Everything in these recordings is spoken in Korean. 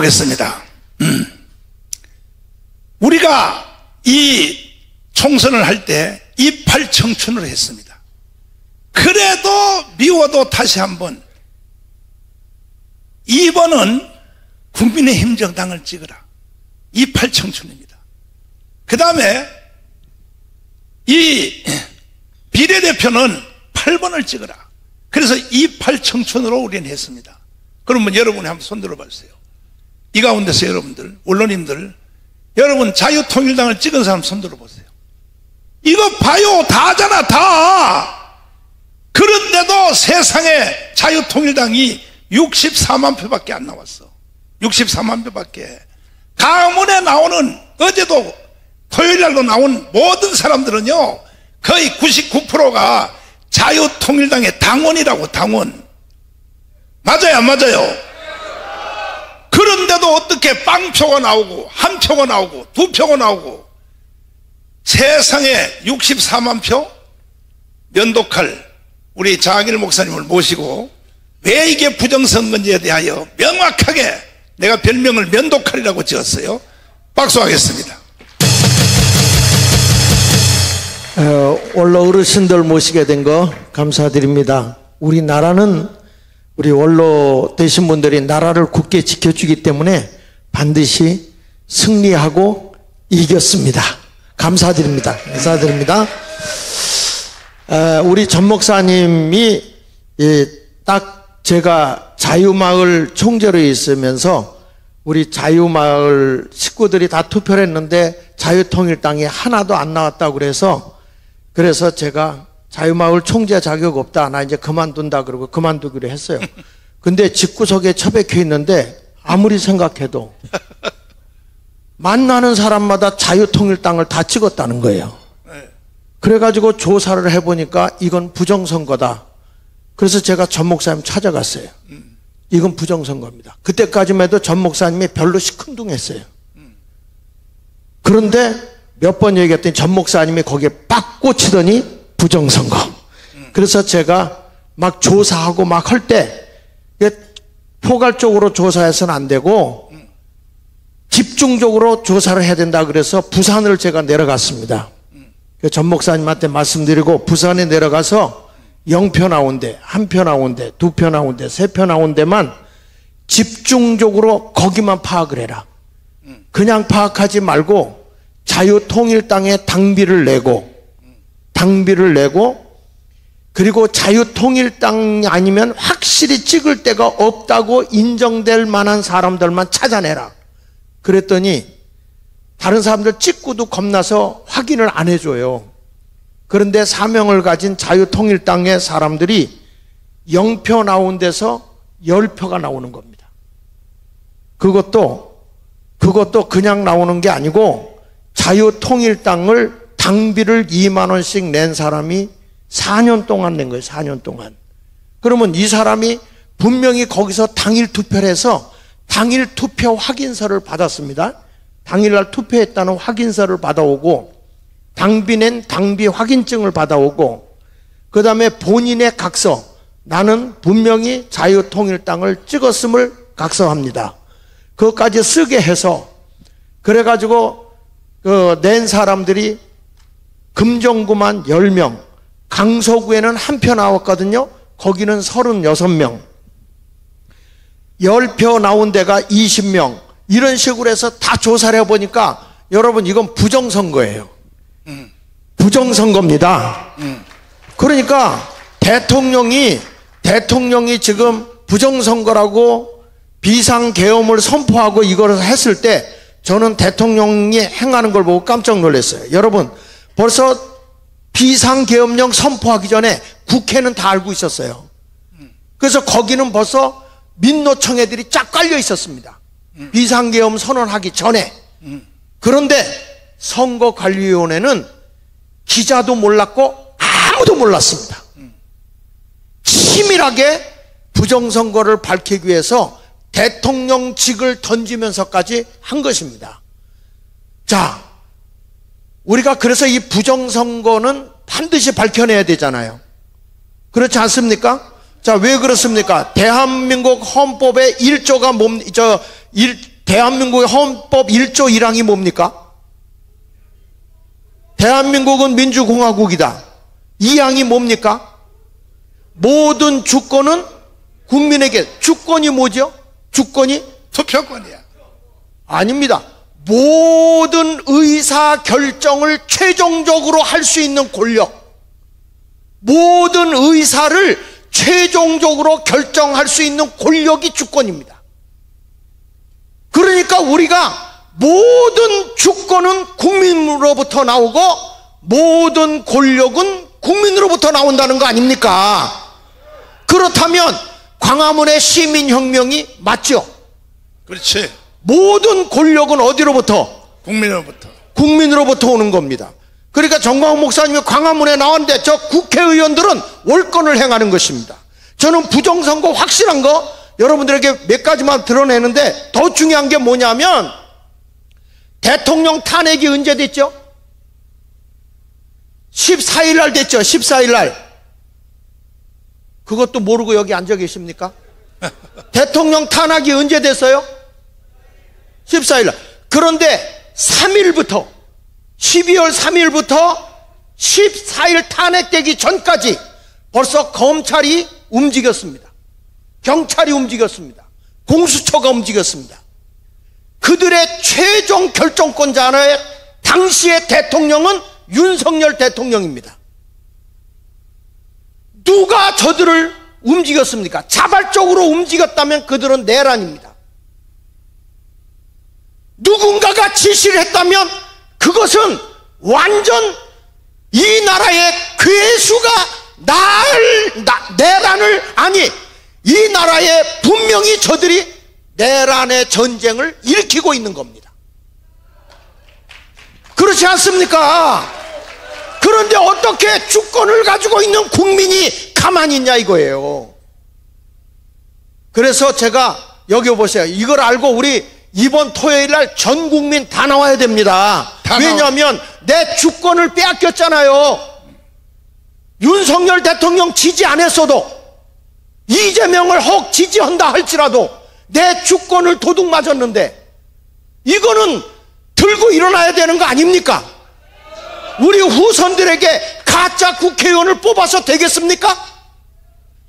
보겠습니다. 우리가 이 총선을 할 때 이팔 청춘으로 했습니다. 그래도 미워도 다시 한번 2번은 국민의힘 정당을 찍으라. 이팔 청춘입니다. 그 다음에 이 비례대표는 8번을 찍으라. 그래서 이팔 청춘으로 우리는 했습니다. 그러면 여러분이 한번 손 들어봐주세요. 이 가운데서 여러분들, 언론인들, 여러분 자유통일당을 찍은 사람 손 들어보세요. 이거 봐요. 다잖아, 다. 그런데도 세상에 자유통일당이 64만 표밖에 안 나왔어. 64만 표밖에. 가문에 나오는, 어제도 토요일날로 나온 모든 사람들은요, 거의 99%가 자유통일당의 당원이라고, 당원. 맞아요, 안 맞아요? 그런데도 어떻게 빵표가 나오고, 한 표가 나오고, 두 표가 나오고, 세상에 64만 표? 면도칼, 우리 장학일 목사님을 모시고, 왜 이게 부정선거인지에 대하여 명확하게 내가 별명을 면도칼이라고 지었어요. 박수하겠습니다. 원로 어르신들 모시게 된 거 감사드립니다. 우리나라는 우리 원로 되신 분들이 나라를 굳게 지켜주기 때문에 반드시 승리하고 이겼습니다. 감사드립니다. 감사드립니다. 우리 전 목사님이 딱 제가 자유마을 총재로 있으면서 우리 자유마을 식구들이 다 투표를 했는데 자유통일당이 하나도 안 나왔다고 그래서 제가 자유마을 총재 자격 없다. 나 이제 그만둔다. 그러고 그만두기로 했어요. 근데 집구석에 처박혀 있는데 아무리 생각해도 만나는 사람마다 자유통일당을 다 찍었다는 거예요. 그래가지고 조사를 해보니까 이건 부정선거다. 그래서 제가 전 목사님 찾아갔어요. 이건 부정선거입니다. 그때까지만 해도 전 목사님이 별로 시큰둥했어요. 그런데 몇 번 얘기했더니 전 목사님이 거기에 빡 꽂히더니 부정선거. 그래서 제가 막 조사하고 막 할 때 포괄적으로 조사해서는 안 되고 집중적으로 조사를 해야 된다. 그래서 부산을 제가 내려갔습니다. 전 목사님한테 말씀드리고 부산에 내려가서 0표 나온 데, 1표 나온 데, 2표 나온 데, 3표 나온 데만 집중적으로 거기만 파악을 해라. 그냥 파악하지 말고 자유통일당에 당비를 내고 그리고 자유통일당이 아니면 확실히 찍을 데가 없다고 인정될 만한 사람들만 찾아내라. 그랬더니 다른 사람들 찍고도 겁나서 확인을 안 해줘요. 그런데 사명을 가진 자유통일당의 사람들이 0표 나온 데서 10표가 나오는 겁니다. 그것도 그냥 나오는 게 아니고 자유통일당을 당비를 2만 원씩 낸 사람이 4년 동안 낸 거예요. 4년 동안. 그러면 이 사람이 분명히 거기서 당일 투표를 해서 당일 투표 확인서를 받았습니다. 당일날 투표했다는 확인서를 받아오고 당비 낸 당비 확인증을 받아오고 그 다음에 본인의 각서, 나는 분명히 자유통일당을 찍었음을 각서합니다. 그것까지 쓰게 해서 그래가지고 낸 사람들이 금정구만 10명, 강서구에는 1표 나왔거든요. 거기는 36명, 10표 나온 데가 20명, 이런 식으로 해서 다 조사를 해보니까 여러분 이건 부정선거예요. 부정선거입니다. 그러니까 대통령이 지금 부정선거라고 비상계엄을 선포하고 이걸 했을 때 저는 대통령이 행하는 걸 보고 깜짝 놀랐어요. 여러분 벌써 비상계엄령 선포하기 전에 국회는 다 알고 있었어요. 그래서 거기는 벌써 민노총애들이 쫙 깔려 있었습니다. 비상계엄 선언하기 전에. 그런데 선거관리위원회는 기자도 몰랐고 아무도 몰랐습니다. 치밀하게 부정선거를 밝히기 위해서 대통령직을 던지면서까지 한 것입니다. 자, 우리가 그래서 이 부정선거는 반드시 밝혀내야 되잖아요. 그렇지 않습니까? 자, 왜 그렇습니까? 대한민국 헌법의 1조가 대한민국의 헌법 1조 1항이 뭡니까? 대한민국은 민주공화국이다. 2항이 뭡니까? 모든 주권은 국민에게. 주권이 뭐죠? 주권이? 투표권이야. 아닙니다. 모든 의사 결정을 최종적으로 할 수 있는 권력, 모든 의사를 최종적으로 결정할 수 있는 권력이 주권입니다. 그러니까 우리가 모든 주권은 국민으로부터 나오고 모든 권력은 국민으로부터 나온다는 거 아닙니까? 그렇다면 광화문의 시민혁명이 맞죠? 그렇지. 모든 권력은 어디로부터? 국민으로부터. 국민으로부터 오는 겁니다. 그러니까 정광훈 목사님이 광화문에 나왔는데 저 국회의원들은 월권을 행하는 것입니다. 저는 부정선거 확실한 거 여러분들에게 몇 가지만 드러내는데, 더 중요한 게 뭐냐면 대통령 탄핵이 언제 됐죠? 14일 날 됐죠. 14일 날. 그것도 모르고 여기 앉아 계십니까? 대통령 탄핵이 언제 됐어요? 14일 날. 그런데 3일부터 12월 3일부터 14일 탄핵되기 전까지 벌써 검찰이 움직였습니다. 경찰이 움직였습니다. 공수처가 움직였습니다. 그들의 최종 결정권자의 당시의 대통령은 윤석열 대통령입니다. 누가 저들을 움직였습니까? 자발적으로 움직였다면 그들은 내란입니다. 누군가가 지시를 했다면 그것은 완전 이 나라의 괴수가 내란을, 아니, 이 나라에 분명히 저들이 내란의 전쟁을 일으키고 있는 겁니다. 그렇지 않습니까? 그런데 어떻게 주권을 가지고 있는 국민이 가만히 있냐 이거예요. 그래서 제가 여기 보세요. 이걸 알고 우리 이번 토요일 날 전 국민 다 나와야 됩니다. 왜냐하면 내 주권을 빼앗겼잖아요. 윤석열 대통령 지지 안 했어도, 이재명을 혹 지지한다 할지라도 내 주권을 도둑 맞았는데, 이거는 들고 일어나야 되는 거 아닙니까? 우리 후손들에게 가짜 국회의원을 뽑아서 되겠습니까?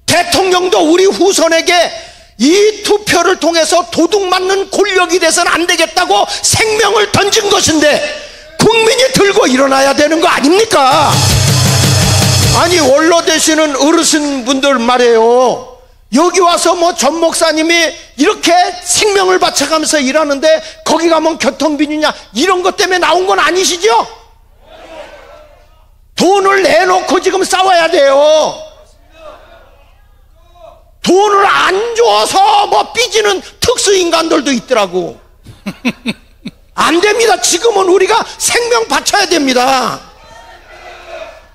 대통령도 우리 후손에게 이 투표를 통해서 도둑 맞는 권력이 돼서는 안 되겠다고 생명을 던진 것인데 국민이 들고 일어나야 되는 거 아닙니까? 아니, 원로 되시는 어르신분들 말이에요. 여기 와서 뭐 전 목사님이 이렇게 생명을 바쳐가면서 일하는데 거기 가면 교통비냐 이런 것 때문에 나온 건 아니시죠? 돈을 내놓고 지금 싸워야 돼요. 돈을 안 줘서 뭐 삐지는 특수인간들도 있더라고. 안 됩니다. 지금은 우리가 생명 바쳐야 됩니다.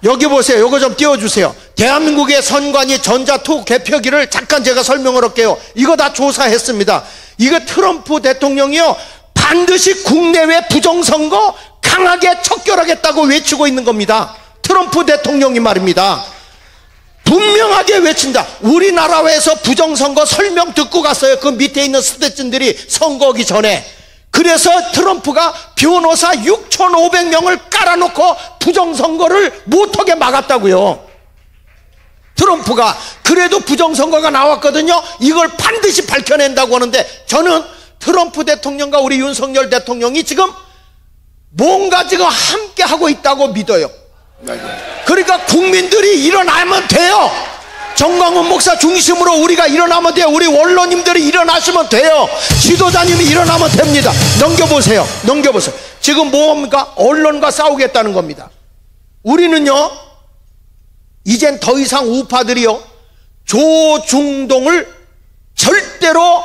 여기 보세요. 요거 좀 띄워주세요. 대한민국의 선관위 전자투 개표기를 잠깐 제가 설명을 할게요. 이거 다 조사했습니다. 이거 트럼프 대통령이요, 반드시 국내외 부정선거 강하게 척결하겠다고 외치고 있는 겁니다. 트럼프 대통령이 말입니다. 분명하게 외친다. 우리나라에서 부정선거 설명 듣고 갔어요. 그 밑에 있는 스태츠들이 선거하기 전에. 그래서 트럼프가 변호사 6,500명을 깔아놓고 부정선거를 못하게 막았다고요. 트럼프가. 그래도 부정선거가 나왔거든요. 이걸 반드시 밝혀낸다고 하는데, 저는 트럼프 대통령과 우리 윤석열 대통령이 지금 뭔가 지금 함께 하고 있다고 믿어요. 그러니까 국민들이 일어나면 돼요. 정광훈 목사 중심으로 우리가 일어나면 돼요. 우리 원로님들이 일어나시면 돼요. 지도자님이 일어나면 됩니다. 넘겨보세요. 넘겨보세요. 지금 뭡니까? 언론과 싸우겠다는 겁니다. 우리는요, 이젠 더 이상 우파들이요, 조중동을 절대로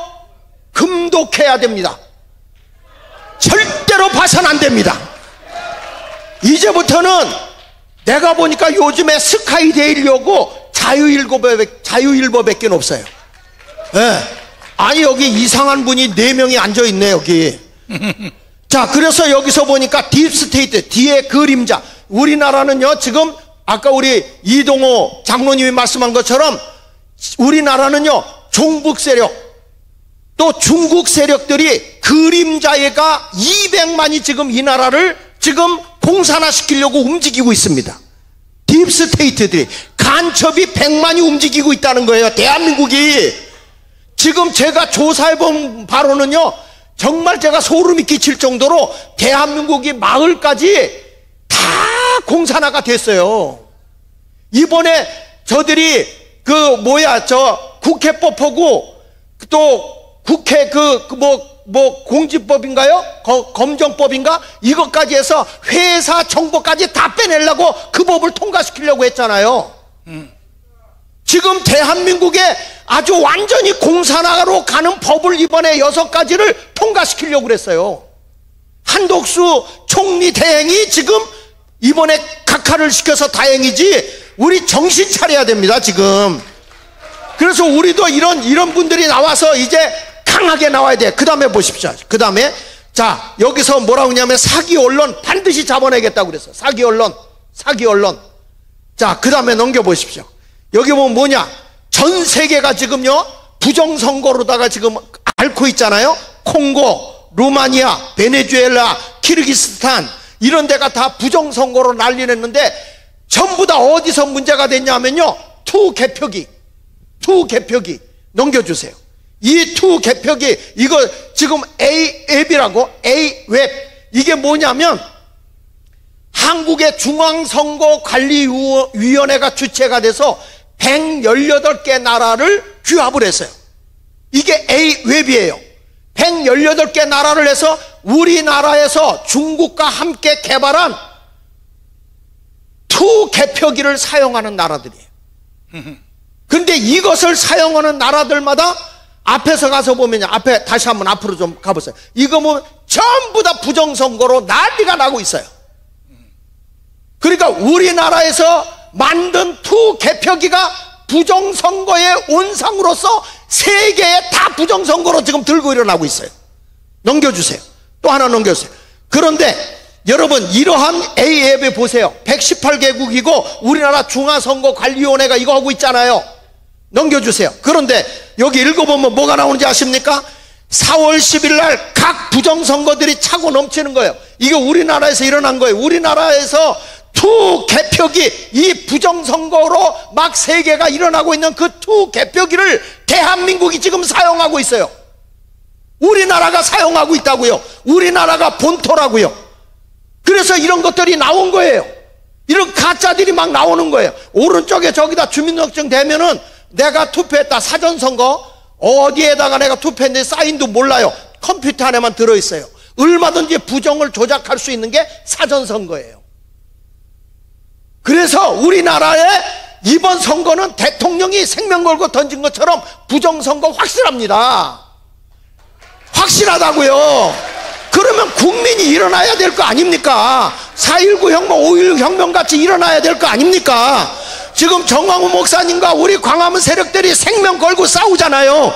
금독해야 됩니다. 절대로 봐선 안 됩니다. 이제부터는 내가 보니까 요즘에 스카이데일리하고 자유일보밖에 없어요. 네. 아니, 여기 이상한 분이 4명이 앉아있네 여기. 자, 그래서 여기서 보니까 딥스테이트, 뒤에 그림자. 우리나라는요, 지금 아까 우리 이동호 장로님이 말씀한 것처럼 우리나라는요, 종북 세력, 또 중국 세력들이 그림자애가 200만이 지금 이 나라를 지금 공산화시키려고 움직이고 있습니다. 딥스테이트들이 간첩이 100만이 움직이고 있다는 거예요. 대한민국이 지금 제가 조사해본 바로는요, 정말 제가 소름이 끼칠 정도로 대한민국이 마을까지 다 공산화가 됐어요. 이번에 저들이 국회법하고 또 국회 공직법인가요? 검정법인가? 이것까지 해서 회사 정보까지 다 빼내려고 그 법을 통과시키려고 했잖아요. 지금 대한민국에 아주 완전히 공산화로 가는 법을 이번에 6가지를 통과시키려고 그랬어요. 한덕수 총리 대행이 지금 이번에 각하를 시켜서 다행이지, 우리 정신 차려야 됩니다 지금. 그래서 우리도 이런 분들이 나와서 이제 강하게 나와야 돼. 그 다음에 보십시오. 그 다음에 자, 여기서 뭐라고 하냐면 사기 언론 반드시 잡아내겠다고 그랬어. 사기 언론. 자, 그 다음에 넘겨보십시오. 여기 보면 뭐냐, 전 세계가 지금요 부정선거로다가 지금 앓고 있잖아요. 콩고, 루마니아, 베네수엘라, 키르기스탄 이런 데가 다 부정선거로 난리 냈는데 전부 다 어디서 문제가 됐냐면요, 투 개표기 넘겨주세요. 이 투 개표기, 이거 지금 A웹이라고, A웹, 이게 뭐냐면 한국의 중앙선거관리위원회가 주체가 돼서 118개 나라를 규합을 했어요. 이게 A웹이에요. 118개 나라를 해서 우리나라에서 중국과 함께 개발한 투 개표기를 사용하는 나라들이에요. 그런데 이것을 사용하는 나라들마다 앞에서 가서 보면요, 앞에 다시 한번 앞으로 좀 가보세요. 이거 보면 전부 다 부정선거로 난리가 나고 있어요. 그러니까 우리나라에서 만든 투 개표기가 부정선거의 온상으로서 세계에 다 부정선거로 지금 들고 일어나고 있어요. 넘겨주세요. 또 하나 넘겨주세요. 그런데 여러분, 이러한 A앱에 보세요. 118개국이고 우리나라 중앙선거관리위원회가 이거 하고 있잖아요. 넘겨주세요. 그런데 여기 읽어보면 뭐가 나오는지 아십니까? 4월 10일 날 각 부정선거들이 차고 넘치는 거예요. 이게 우리나라에서 일어난 거예요. 우리나라에서 투 개표기, 이 부정선거로 막 세계가 일어나고 있는 그 투 개표기를 대한민국이 지금 사용하고 있어요. 우리나라가 사용하고 있다고요. 우리나라가 본토라고요. 그래서 이런 것들이 나온 거예요. 이런 가짜들이 막 나오는 거예요. 오른쪽에 저기다 주민등록증 대면은 내가 투표했다, 사전선거 어디에다가 내가 투표했는데 사인도 몰라요. 컴퓨터 안에만 들어있어요. 얼마든지 부정을 조작할 수 있는 게 사전선거예요. 그래서 우리나라의 이번 선거는 대통령이 생명 걸고 던진 것처럼 부정선거 확실합니다. 확실하다고요. 그러면 국민이 일어나야 될 거 아닙니까? 4.19 혁명, 5.16 혁명 같이 일어나야 될 거 아닙니까? 지금 정광훈 목사님과 우리 광화문 세력들이 생명 걸고 싸우잖아요.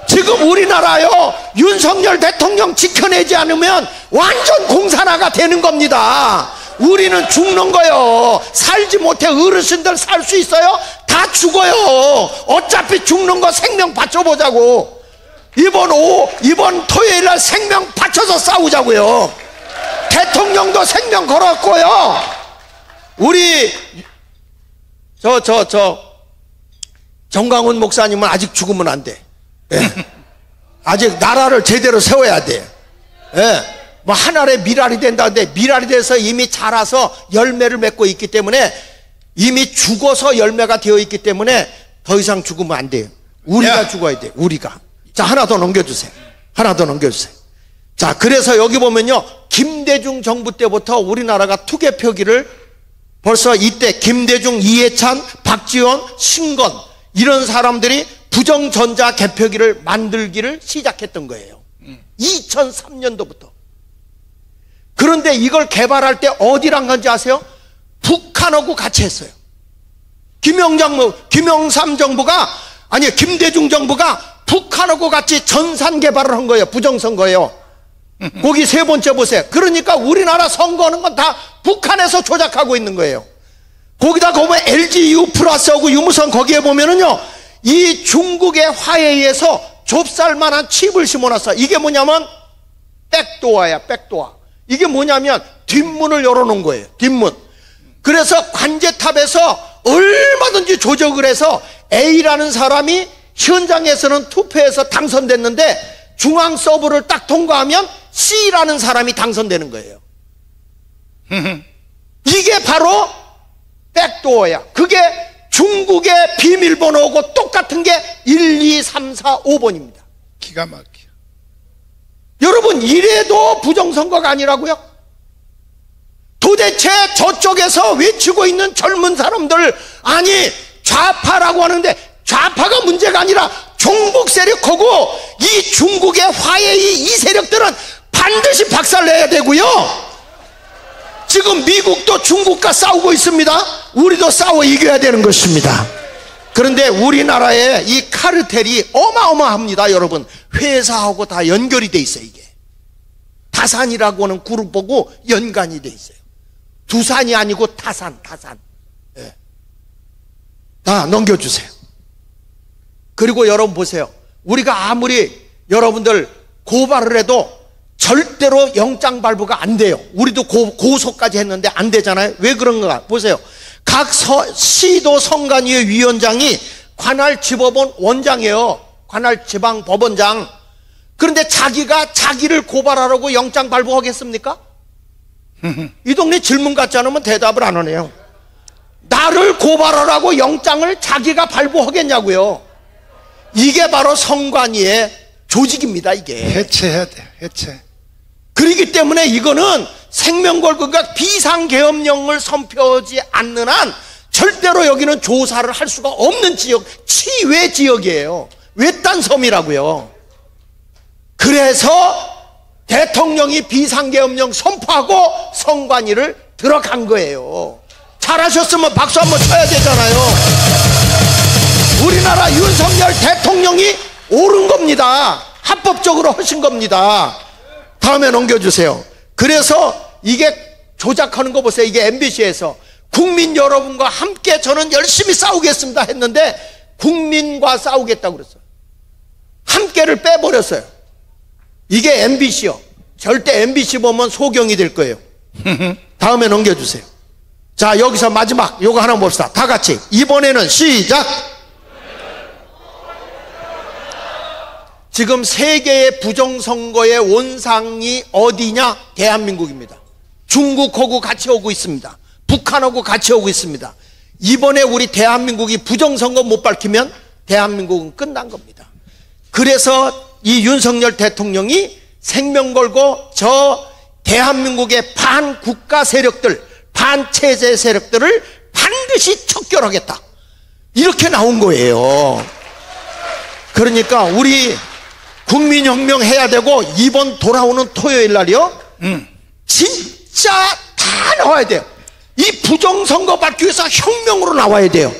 지금 우리나라요, 윤석열 대통령 지켜내지 않으면 완전 공산화가 되는 겁니다. 우리는 죽는 거요. 살지 못해. 어르신들 살 수 있어요? 다 죽어요. 어차피 죽는 거 생명 바쳐보자고. 이번 토요일 날 생명 바쳐서 싸우자고요. 대통령도 생명 걸었고요. 우리 정광훈 목사님은 아직 죽으면 안 돼. 예. 아직 나라를 제대로 세워야 돼. 예. 뭐 한 알에 밀알이 된다는데 밀알이 돼서 이미 자라서 열매를 맺고 있기 때문에, 이미 죽어서 열매가 되어 있기 때문에 더 이상 죽으면 안 돼요. 우리가 죽어야 돼. 우리가. 자, 하나 더 넘겨주세요. 하나 더 넘겨주세요. 자, 그래서 여기 보면요, 김대중 정부 때부터 우리나라가 투개표기를 벌써 이때 김대중, 이해찬, 박지원, 신건 이런 사람들이 부정전자 개표기를 만들기를 시작했던 거예요. 2003년도부터. 그런데 이걸 개발할 때 어디랑 간지 아세요? 북한하고 같이 했어요. 김영삼 정부가, 아니 김대중 정부가 북한하고 같이 전산 개발을 한 거예요. 부정선거예요. 거기 세 번째 보세요. 그러니까 우리나라 선거하는 건 다 북한에서 조작하고 있는 거예요. 거기다 보면 LG U 플러스하고 유무선 거기에 보면은요, 이 중국의 화해에서 좁쌀만한 칩을 심어놨어. 이게 뭐냐면 백도어야, 백도어. 이게 뭐냐면 뒷문을 열어놓은 거예요. 뒷문. 그래서 관제탑에서 얼마든지 조작을 해서 A라는 사람이 현장에서는 투표해서 당선됐는데 중앙 서버를 딱 통과하면 C라는 사람이 당선되는 거예요. 이게 바로 백도어야. 그게 중국의 비밀번호고 똑같은 게 1, 2, 3, 4, 5번입니다. 기가 막혀. 여러분, 이래도 부정선거가 아니라고요? 도대체 저쪽에서 외치고 있는 젊은 사람들, 아니 좌파라고 하는데 좌파가 문제가 아니라 종북 세력하고 이 중국의 화해의 이 세력들은 반드시 박살내야 되고요. 지금 미국도 중국과 싸우고 있습니다. 우리도 싸워 이겨야 되는 것입니다. 그런데 우리나라의 이 카르텔이 어마어마합니다. 여러분, 회사하고 다 연결이 돼 있어요. 이게 다산이라고 하는 그룹하고 연관이 돼 있어요. 두산이 아니고 타산. 네. 다 넘겨주세요. 그리고 여러분 보세요. 우리가 아무리 여러분들 고발을 해도 절대로 영장 발부가 안 돼요. 우리도 고소까지 했는데 안 되잖아요. 왜 그런가 보세요. 각 시도 선관위의 위원장이 관할지법원 원장이에요. 관할지방법원장. 그런데 자기가 자기를 고발하라고 영장 발부하겠습니까? 이 동네 질문 같지 않으면 대답을 안 하네요. 나를 고발하라고 영장을 자기가 발부하겠냐고요. 이게 바로 선관위의 조직입니다. 이게 해체해야 돼. 해체. 그렇기 때문에 이거는 생명 걸고 비상계엄령을 선포하지 않는 한 절대로 여기는 조사를 할 수가 없는 지역, 치외 지역이에요. 외딴 섬이라고요. 그래서 대통령이 비상계엄령 선포하고 선관위를 들어간 거예요. 잘하셨으면 박수 한번 쳐야 되잖아요. 우리나라 윤석열 대통령이 옳은 겁니다. 합법적으로 하신 겁니다. 다음에 넘겨주세요. 그래서 이게 조작하는 거 보세요. 이게 MBC에서 국민 여러분과 함께 저는 열심히 싸우겠습니다 했는데 국민과 싸우겠다고 그랬어요. 함께를 빼버렸어요. 이게 MBC요. 절대 MBC 보면 소경이 될 거예요. 다음에 넘겨주세요. 자, 여기서 마지막 요거 하나 봅시다. 다 같이 이번에는 시작. 지금 세계의 부정선거의 원상이 어디냐? 대한민국입니다. 중국하고 같이 오고 있습니다. 북한하고 같이 오고 있습니다. 이번에 우리 대한민국이 부정선거 못 밝히면 대한민국은 끝난 겁니다. 그래서 이 윤석열 대통령이 생명 걸고 저 대한민국의 반국가 세력들, 반체제 세력들을 반드시 척결하겠다. 이렇게 나온 거예요. 그러니까 우리 국민혁명 해야 되고 이번 돌아오는 토요일 날이요. 진짜 다 나와야 돼요. 이 부정선거 받기 위해서 혁명으로 나와야 돼요.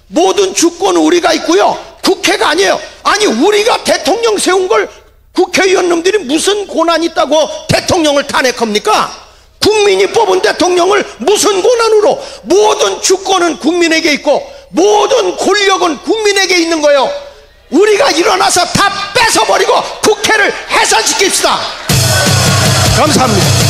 모든 주권은 우리가 있고요. 국회가 아니에요. 아니 우리가 대통령 세운 걸 국회의원님들이 무슨 권한이 있다고 대통령을 탄핵합니까? 국민이 뽑은 대통령을 무슨 권한으로? 모든 주권은 국민에게 있고 모든 권력은 국민에게 있는 거예요. 우리가 일어나서 다 뺏어버리고 국회를 해산시킵시다. 감사합니다.